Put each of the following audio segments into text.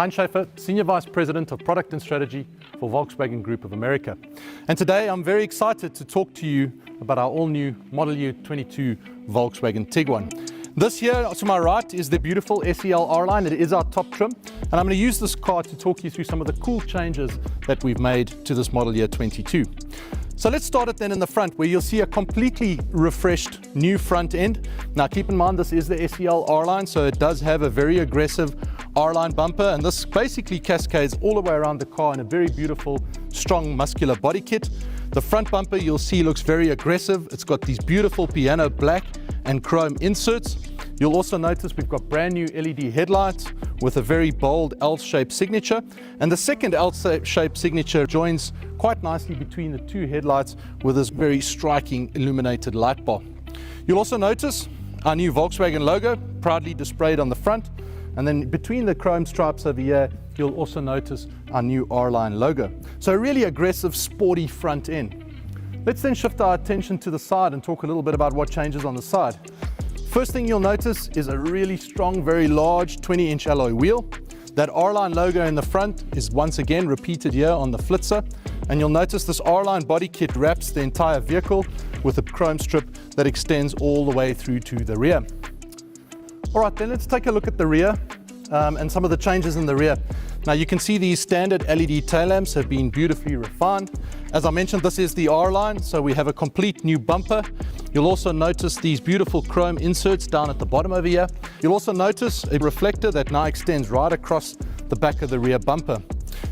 Heinz Schaefer, Senior Vice President of Product and Strategy for Volkswagen Group of America. And today I'm very excited to talk to you about our all-new Model Year 22 Volkswagen Tiguan. This here to my right is the beautiful SEL R-Line. It is our top trim, and I'm going to use this car to talk you through some of the cool changes that we've made to this Model Year 22. So let's start it then in the front, where you'll see a completely refreshed new front end. Now keep in mind this is the SEL R-Line, so it does have a very aggressive R-Line bumper, and this basically cascades all the way around the car in a very beautiful, strong, muscular body kit. The front bumper you'll see looks very aggressive. It's got these beautiful piano black and chrome inserts. You'll also notice we've got brand new LED headlights with a very bold L-shaped signature, and the second L-shaped signature joins quite nicely between the two headlights with this very striking illuminated light bar. You'll also notice our new Volkswagen logo proudly displayed on the front, and then between the chrome stripes over here you'll also notice our new R-Line logo. So a really aggressive, sporty front end. Let's then shift our attention to the side and talk a little bit about what changes on the side. First thing you'll notice is a really strong, very large 20-inch alloy wheel. That R-Line logo in the front is once again repeated here on the flitzer, and you'll notice this R-Line body kit wraps the entire vehicle with a chrome strip that extends all the way through to the rear. All right, then let's take a look at the rear and some of the changes in the rear. Now you can see these standard LED tail lamps have been beautifully refined. As I mentioned, this is the R-Line, so we have a complete new bumper. You'll also notice these beautiful chrome inserts down at the bottom over here. You'll also notice a reflector that now extends right across the back of the rear bumper.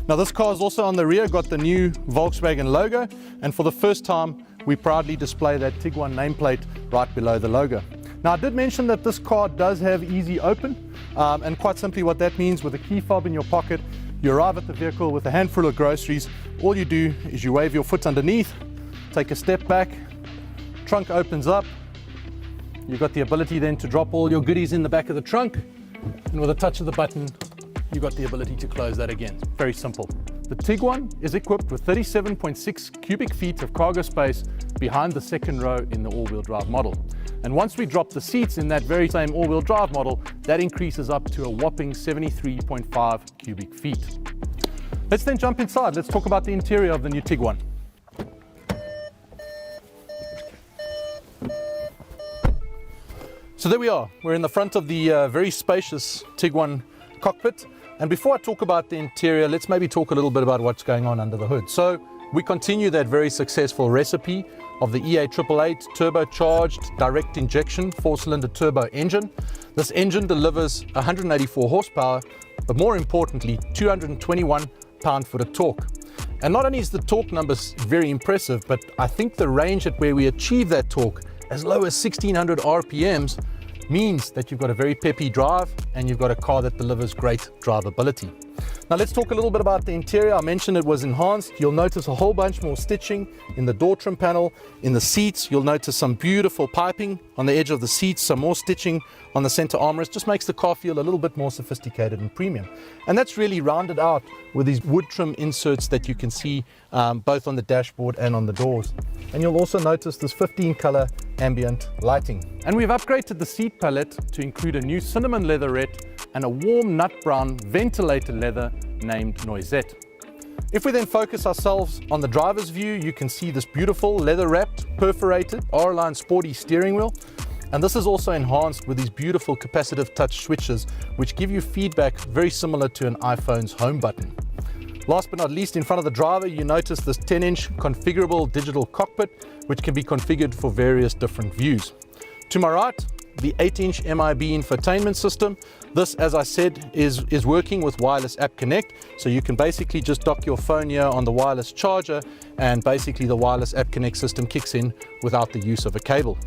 Now this car is also on the rear got the new Volkswagen logo, and for the first time we proudly display that Tiguan nameplate right below the logo. Now I did mention that this car does have easy open, and quite simply what that means, with a key fob in your pocket, you arrive at the vehicle with a handful of groceries. All you do is you wave your foot underneath, take a step back, trunk opens up, you've got the ability then to drop all your goodies in the back of the trunk, and with a touch of the button you've got the ability to close that again. Very simple. The Tiguan is equipped with 37.6 cubic feet of cargo space behind the second row in the all-wheel drive model. And once we drop the seats in that very same all-wheel drive model, that increases up to a whopping 73.5 cubic feet. Let's then jump inside. Let's talk about the interior of the new Tiguan. So there we are. We're in the front of the very spacious Tiguan cockpit. And before I talk about the interior, let's maybe talk a little bit about what's going on under the hood. So we continue that very successful recipe of the EA888 turbocharged direct injection 4-cylinder turbo engine. This engine delivers 184 horsepower, but more importantly, 221 pound-foot of torque. And not only is the torque numbers very impressive, but I think the range at where we achieve that torque as low as 1600 RPMs means that you've got a very peppy drive and you've got a car that delivers great drivability. Now let's talk a little bit about the interior. I mentioned it was enhanced. You'll notice a whole bunch more stitching in the door trim panel. In the seats, you'll notice some beautiful piping on the edge of the seats, some more stitching on the center armrest. Just makes the car feel a little bit more sophisticated and premium. And that's really rounded out with these wood trim inserts that you can see both on the dashboard and on the doors. And you'll also notice this 15-color ambient lighting. And we've upgraded the seat palette to include a new cinnamon leatherette and a warm nut brown ventilated leather named Noisette. If we then focus ourselves on the driver's view, you can see this beautiful leather-wrapped, perforated R-Line sporty steering wheel. And this is also enhanced with these beautiful capacitive touch switches, which give you feedback very similar to an iPhone's home button. Last but not least, in front of the driver, you notice this 10-inch configurable digital cockpit, which can be configured for various different views. To my right, the 8-inch MIB infotainment system. This, as I said, is working with wireless app connect. So you can basically just dock your phone here on the wireless charger, and basically the wireless app connect system kicks in without the use of a cable.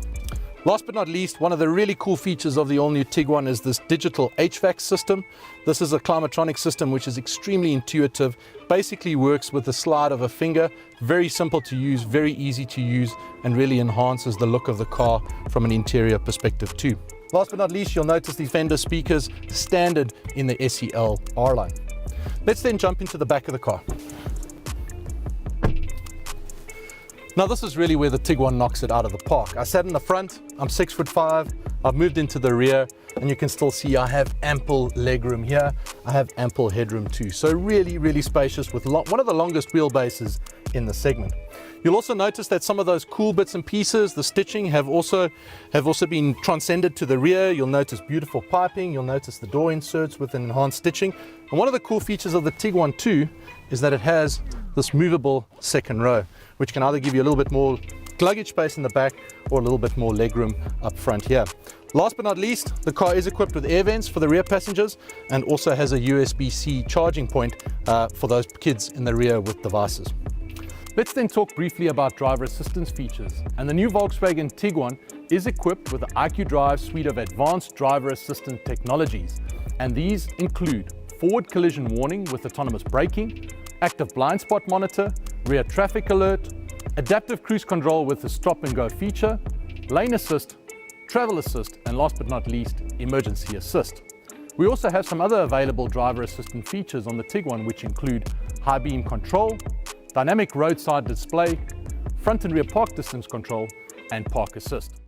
Last but not least, one of the really cool features of the all-new Tiguan is this digital HVAC system. This is a climatronic system which is extremely intuitive, basically works with the slide of a finger, very simple to use, very easy to use, and really enhances the look of the car from an interior perspective too. Last but not least, you'll notice these Fender speakers standard in the SEL R-Line. Let's then jump into the back of the car. Now this is really where the Tiguan knocks it out of the park. I sat in the front, I'm 6'5", I've moved into the rear, and you can still see I have ample legroom here. I have ample headroom too. So really, really spacious with one of the longest wheelbases in the segment. You'll also notice that some of those cool bits and pieces, the stitching, have also been transcended to the rear. You'll notice beautiful piping, you'll notice the door inserts with an enhanced stitching. And one of the cool features of the Tiguan too is that it has this movable second row, which can either give you a little bit more luggage space in the back or a little bit more legroom up front here. Last but not least, the car is equipped with air vents for the rear passengers and also has a USB-C charging point for those kids in the rear with devices. Let's then talk briefly about driver assistance features. And the new Volkswagen Tiguan is equipped with the IQ Drive suite of advanced driver assistant technologies. And these include forward collision warning with autonomous braking, active blind spot monitor, rear traffic alert, adaptive cruise control with the stop and go feature, lane assist, travel assist, and last but not least, emergency assist. We also have some other available driver assistant features on the Tiguan, which include high beam control, dynamic roadside display, front and rear park distance control, and park assist.